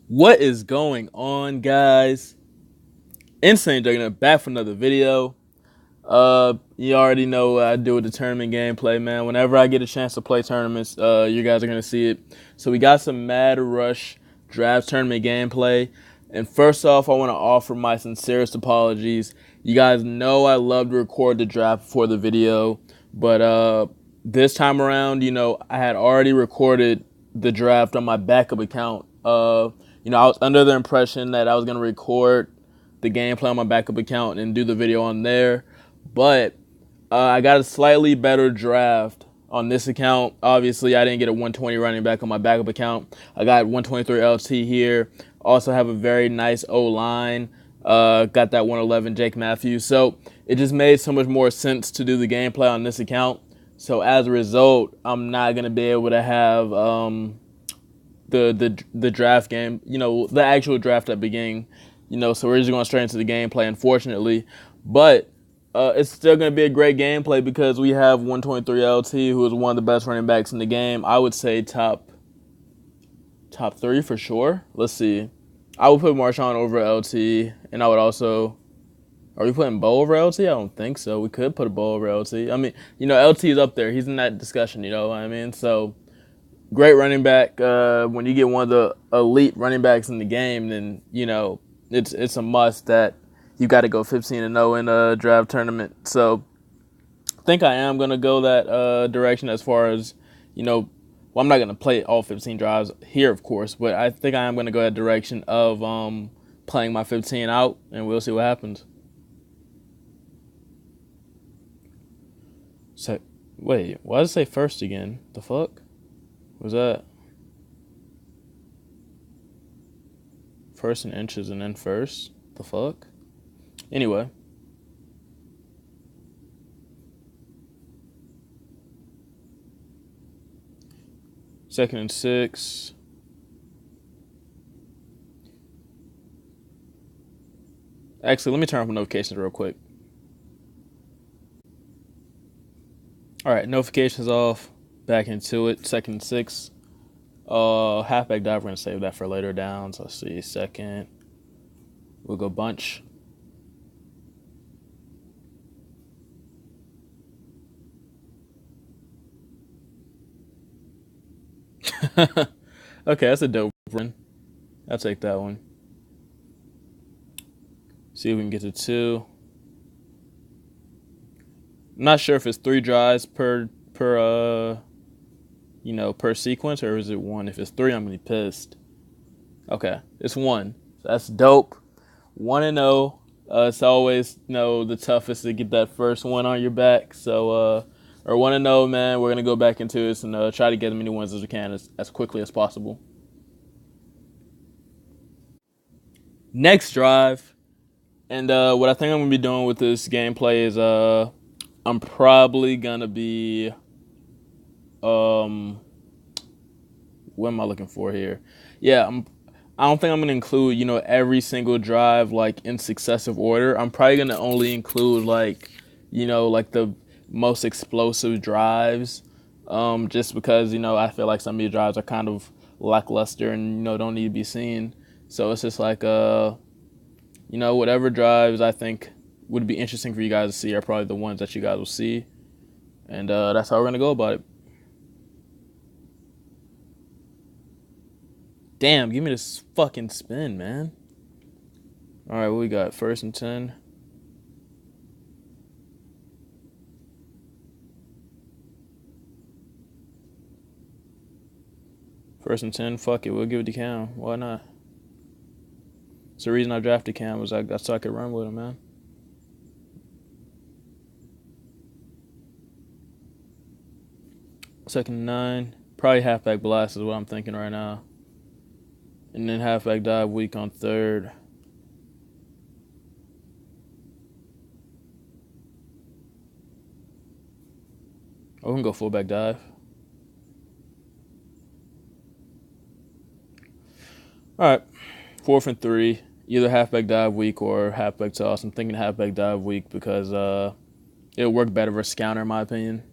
What is going on, guys? Insane Dragon back for another video. You already know what I do with the tournament gameplay, man. Whenever I get a chance to play tournaments, you guys are gonna see it. So we got some Mad Rush draft tournament gameplay. And first off, I want to offer my sincerest apologies. You guys know I love to record the draft before the video, but this time around, I had already recorded the draft on my backup account. I was under the impression that I was gonna record the gameplay on my backup account and do the video on there, but I got a slightly better draft on this account. Obviously, I didn't get a 120 running back on my backup account. I got 123 LT here. Also have a very nice O-line. Got that 111 Jake Matthews. So it just made so much more sense to do the gameplay on this account. So as a result, I'm not going to be able to have the draft game, the actual draft at the beginning. So we're just going straight into the gameplay, unfortunately. But it's still going to be a great gameplay because we have 123 LT, who is one of the best running backs in the game. I would say top three for sure. Let's see. I would put Marshawn over LT, and I would also. Are we putting Bo over LT? I don't think so. We could put a Bo over LT. I mean, LT is up there. He's in that discussion. You know what I mean? So great running back. When you get one of the elite running backs in the game, then it's a must that you got to go 15-0 in a draft tournament. So I think I am going to go that direction as far as, well, I'm not going to play all 15 drives here, of course, but I think I am going to go that direction of playing my 15 out, and we'll see what happens. So, wait, why does it say first again? The fuck? What was that? First in inches and then first? The fuck? Anyway. Second and 6. Actually, let me turn off notifications real quick. All right, notifications off. Back into it. Second and 6. Halfback dive. We're gonna save that for later downs. Let's see. Second. We'll go bunch. Okay, that's a dope one. I'll take that one. See if we can get to 2. I'm not sure if it's 3 drives per sequence, or is it 1? If it's 3, I'm gonna be pissed. Okay, it's 1. So that's dope. 1-0. It's always the toughest to get that first one on your back. So or 1-0, man. We're gonna go back into this and try to get as many wins as we can as quickly as possible. Next drive, and what I think I'm gonna be doing with this gameplay is I'm probably gonna be what am I looking for here? Yeah, I don't think I'm gonna include every single drive like in successive order. I'm probably gonna only include like the most explosive drives, just because I feel like some of these drives are kind of lackluster and don't need to be seen. So it's just like whatever drives I think would be interesting for you guys to see are probably the ones that you guys will see, and that's how we're gonna go about it. Damn, give me this fucking spin, man. All right, what we got? First and 10. First and 10, fuck it, we'll give it to Cam. Why not? It's the reason I drafted Cam was so I could run with him, man. Second and 9. Probably halfback blast is what I'm thinking right now. And then halfback dive weak on 3rd. Oh, we can go fullback dive. All right, 4th and 3. Either halfback dive weak or halfback toss. I'm thinking halfback dive weak because it'll work better versus counter, in my opinion.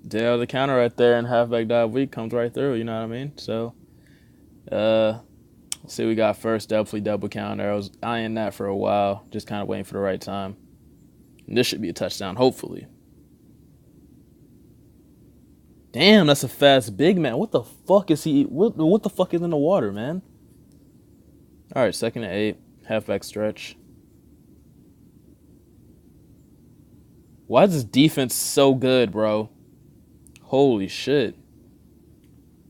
There, the counter right there, and halfback dive weak comes right through. You know what I mean? So, uh, let's see, we got first definitely double counter. I was eyeing that for a while, just kind of waiting for the right time. And this should be a touchdown, hopefully. Damn, that's a fast big man. What the fuck is he? What the fuck is in the water, man? All right, 2nd and 8, halfback stretch. Why is this defense so good, bro? Holy shit.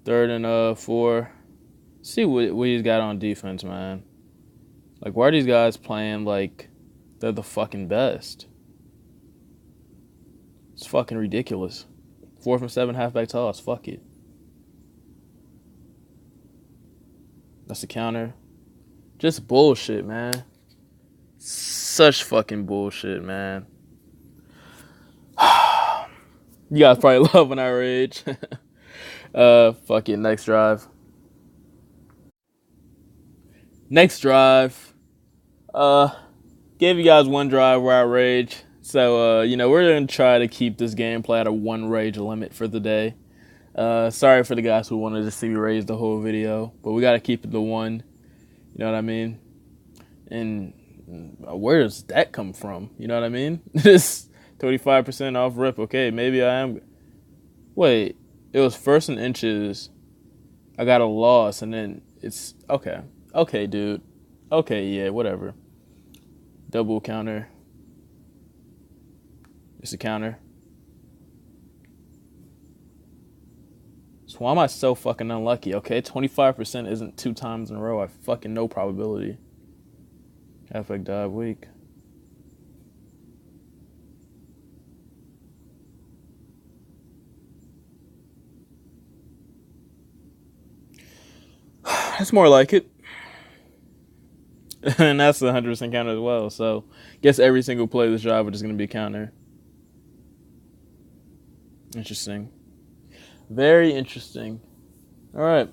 3rd and 4. See what he's got on defense, man. Like, why are these guys playing like they're the fucking best? It's fucking ridiculous. 4th and 7, halfback toss. Fuck it. That's a counter. Just bullshit, man. Such fucking bullshit, man. You guys probably love when I rage. Fuck it. Next drive. Next drive. Gave you guys one drive where I rage. So, we're going to try to keep this gameplay at a 1 rage limit for the day. Sorry for the guys who wanted to see me rage the whole video, but we got to keep it to 1. You know what I mean? And where does that come from? You know what I mean? This 25% off rip. Okay, maybe I am. Wait, it was 1st and inches. I got a loss, and then it's okay. Okay, dude. Okay, yeah, whatever. Double counter. It's a counter. So why am I so fucking unlucky? Okay, 25% isn't 2 times in a row. I fucking know probability. Halfback dive weak. That's more like it. And that's a 100% counter as well. So, guess every single play of this drive is going to be a counter. Interesting. Very interesting. All right.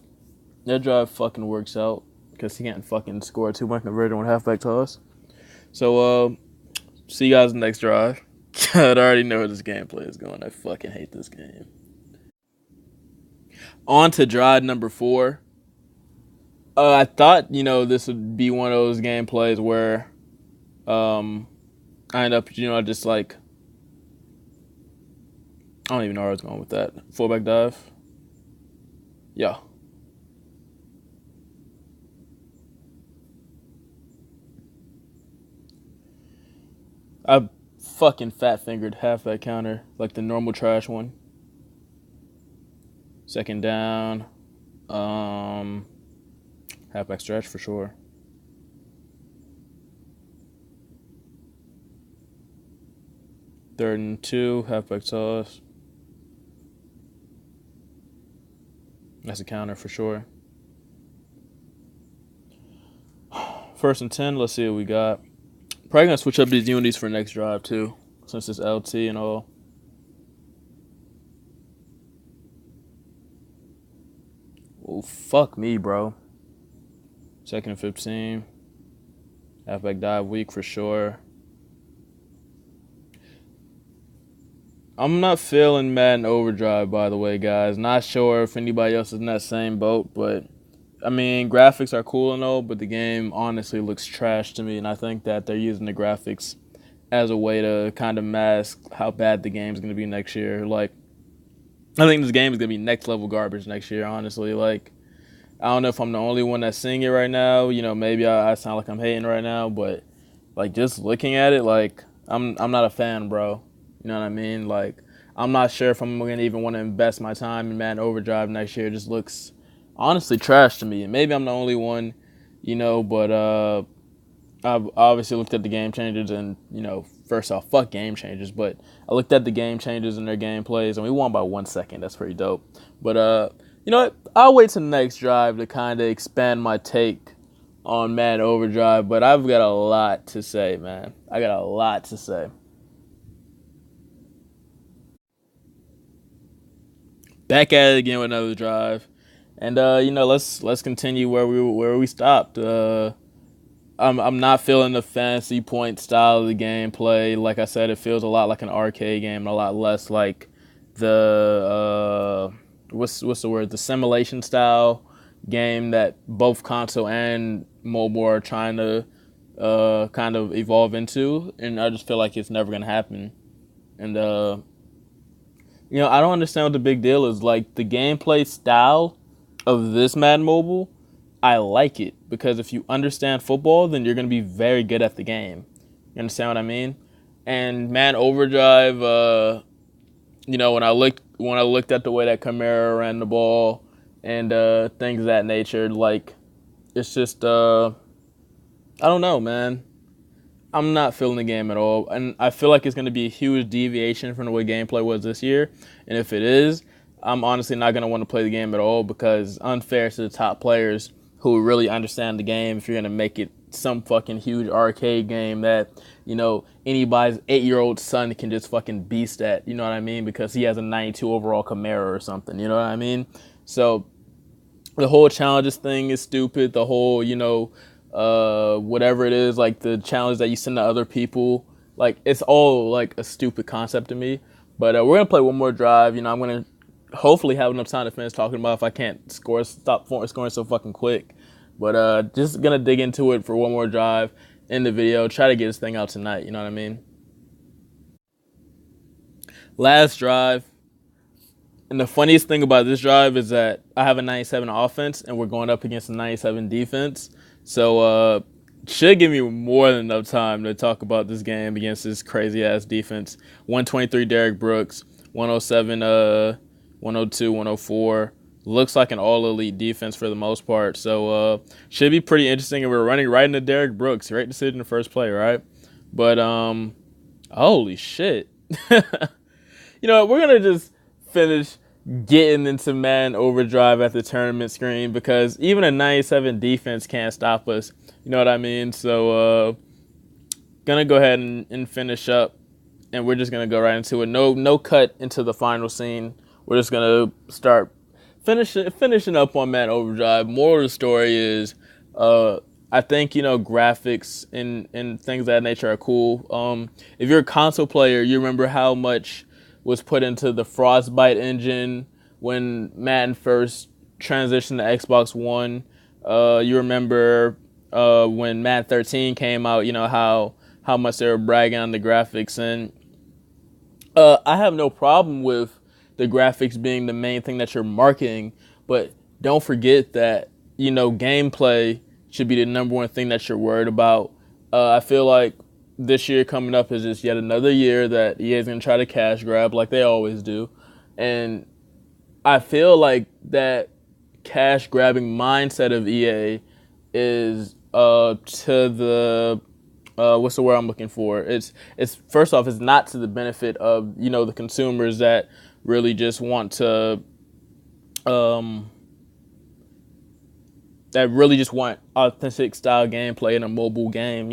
That drive fucking works out because he can't fucking score a 2-point conversion with halfback toss. So, see you guys in the next drive. I already know where this gameplay is going. I fucking hate this game. On to drive number 4. I thought, this would be one of those gameplays where I end up, just like, I don't even know where I was going with that. Fullback dive. Yeah. I fucking fat-fingered halfback counter, like the normal trash one. 2nd down. Halfback stretch for sure. 3rd and 2, halfback toss. That's a counter for sure. 1st and 10, let's see what we got. Probably going to switch up these unities for next drive too, since it's LT and all. Oh, fuck me, bro. 2nd and 15. Halfback dive weak for sure. I'm not feeling Madden Overdrive, by the way, guys. Not sure if anybody else is in that same boat, but I mean, graphics are cool and all, but the game honestly looks trash to me, and I think that they're using the graphics as a way to kind of mask how bad the game's going to be next year. Like, I think this game is going to be next level garbage next year, honestly. Like, I don't know if I'm the only one that's seeing it right now. Maybe I sound like I'm hating right now, but like just looking at it, like I'm not a fan, bro. You know what I mean? Like, I'm not sure if I'm gonna even want to invest my time in Madden Overdrive next year. It just looks honestly trash to me. And maybe I'm the only one, but I've obviously looked at the game changes and, first off, fuck game changes, but I looked at the game changes and their gameplays and we won by 1 second. That's pretty dope. But you know what? I'll wait till the next drive to kind of expand my take on Madden Overdrive, but I've got a lot to say, man. I got a lot to say. Back at it again with another drive, and let's continue where we stopped. I'm not feeling the fantasy point style of the gameplay. Like I said, it feels a lot like an arcade game, and a lot less like the what's the word? The simulation style game that both console and mobile are trying to kind of evolve into, and I just feel like it's never gonna happen. And I don't understand what the big deal is. Like the gameplay style of this Madden Mobile, I like it because if you understand football, then you're gonna be very good at the game. You understand what I mean? And Madden Overdrive, when I looked at the way that Kamara ran the ball and things of that nature, like it's just I don't know, man. I'm not feeling the game at all, and I feel like it's going to be a huge deviation from the way gameplay was this year. And if it is, I'm honestly not going to want to play the game at all because it's unfair to the top players who really understand the game. If you're going to make it some fucking huge arcade game that anybody's 8-year-old son can just fucking beast at, you know what I mean? Because he has a 92 overall Camaro or something, you know what I mean? So the whole challenges thing is stupid. The whole whatever it is, like the challenge that you send to other people, like it's all like a stupid concept to me. But we're gonna play one more drive. I'm gonna hopefully have enough time to finish talking about if I can't stop scoring so fucking quick. But just gonna dig into it for one more drive in the video. Try to get this thing out tonight. You know what I mean? Last drive. And the funniest thing about this drive is that I have a 97 offense and we're going up against a 97 defense. So should give me more than enough time to talk about this game against this crazy ass defense. 123 Derrick Brooks, 107, 102, 104. Looks like an all elite defense for the most part. So should be pretty interesting. And we're running right into Derrick Brooks. Great decision in the first play, right? But holy shit. We're gonna just finish getting into Madden Overdrive at the tournament screen because even a 97 defense can't stop us. You know what I mean? So gonna go ahead and finish up, and we're just gonna go right into it. No cut into the final scene. We're just gonna start finishing up on Madden Overdrive. Moral of the story is I think graphics and things of that nature are cool. If you're a console player, you remember how much was put into the Frostbite engine when Madden first transitioned to Xbox One. You remember when Madden 13 came out, how much they were bragging on the graphics. And I have no problem with the graphics being the main thing that you're marketing, but don't forget that, gameplay should be the number one thing that you're worried about. I feel like this year coming up is just yet another year that EA is going to try to cash grab like they always do. And I feel like that cash grabbing mindset of EA is to the what's the word I'm looking for? It's first off, it's not to the benefit of the consumers that really just want to authentic style gameplay in a mobile game.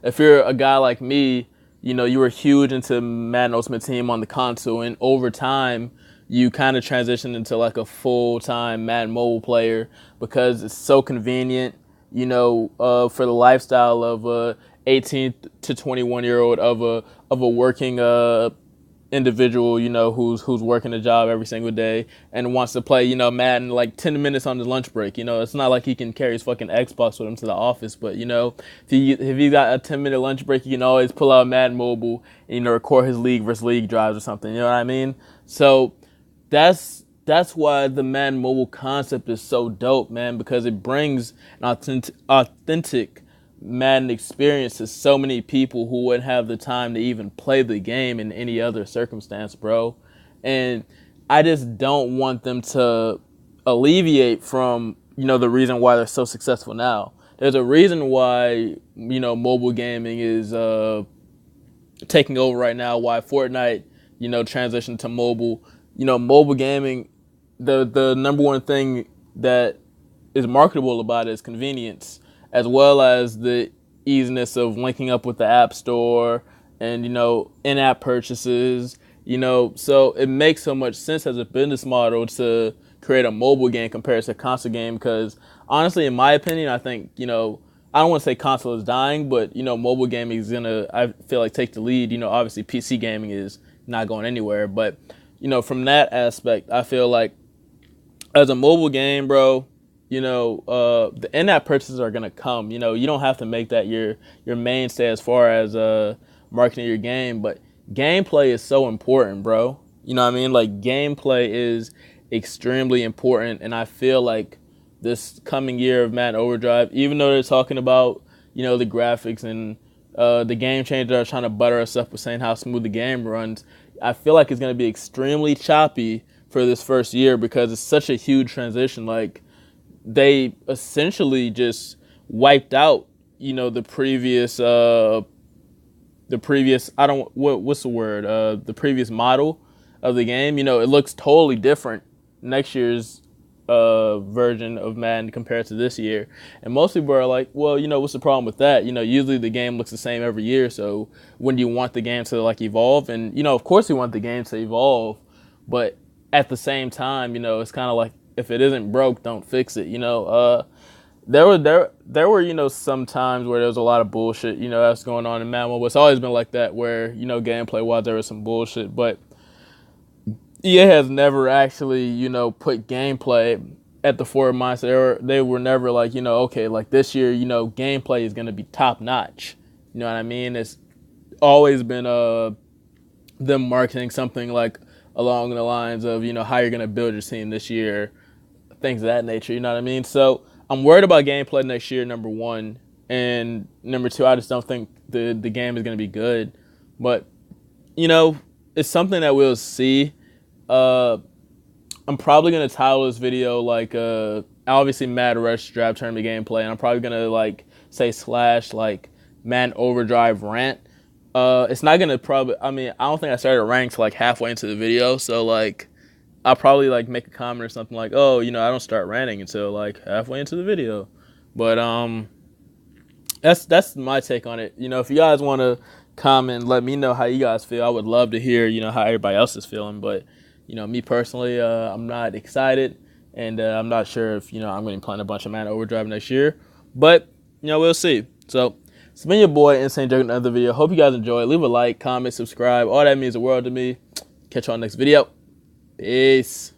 If you're a guy like me, you were huge into Madden Ultimate Team on the console, and over time you kind of transitioned into like a full-time Madden mobile player because it's so convenient, for the lifestyle of a 18 to 21-year-old of a working individual, who's working a job every single day and wants to play, Madden like 10 minutes on the lunch break. It's not like he can carry his fucking Xbox with him to the office, but if he got a 10-minute lunch break, he can always pull out Madden Mobile and record his league versus league drives or something. You know what I mean? So that's why the Madden Mobile concept is so dope, man, because it brings an authentic Madden experience to so many people who wouldn't have the time to even play the game in any other circumstance, bro. And I just don't want them to alleviate from, the reason why they're so successful now. There's a reason why, mobile gaming is taking over right now, why Fortnite, transitioned to mobile. Mobile gaming, the number one thing that is marketable about it is convenience, as well as the easiness of linking up with the App Store and, in-app purchases, so it makes so much sense as a business model to create a mobile game compared to a console game because, honestly, in my opinion, I think, I don't want to say console is dying, but, mobile gaming is going to, I feel like, take the lead. Obviously PC gaming is not going anywhere, but from that aspect, I feel like as a mobile game, bro, the in-app purchases are gonna come. You don't have to make that your mainstay as far as marketing your game, but gameplay is so important, bro. You know what I mean? Like gameplay is extremely important, and I feel like this coming year of Madden Overdrive, even though they're talking about the graphics and the game changer are trying to butter us up with saying how smooth the game runs, I feel like it's gonna be extremely choppy for this first year because it's such a huge transition. Like they essentially just wiped out, the previous I don't what's the word the previous model of the game. It looks totally different next year's version of Madden compared to this year. And most people are like, well, what's the problem with that? Usually the game looks the same every year. So when do you want the game to like evolve? And of course we want the game to evolve, but at the same time, it's kind of like if it isn't broke, don't fix it. There were some times where there was a lot of bullshit that's going on in Madden. It's always been like that where gameplay wise there was some bullshit, but EA has never actually put gameplay at the forward mindset. They were never like okay, like this year gameplay is gonna be top notch. You know what I mean? It's always been them marketing something like along the lines of how you're gonna build your team this year, things of that nature. You know what I mean? So I'm worried about gameplay next year, number one, and number two, I just don't think the game is gonna be good. But it's something that we'll see. I'm probably gonna title this video like obviously Mad Rush Draft Tournament gameplay, and I'm probably gonna like say / like Madden Overdrive Rant. It's not gonna I don't think I started a rank till like halfway into the video, so like I'll probably like make a comment or something like, oh, I don't start ranting until like halfway into the video. But that's my take on it. If you guys want to comment, let me know how you guys feel. I would love to hear how everybody else is feeling. But me personally, I'm not excited, and I'm not sure if I'm going to be playing a bunch of Madden Overdrive next year. But we'll see. So it's been your boy Insane Joke, another video. Hope you guys enjoy. Leave a like, comment, subscribe. All that means the world to me. Catch you on the next video. Peace.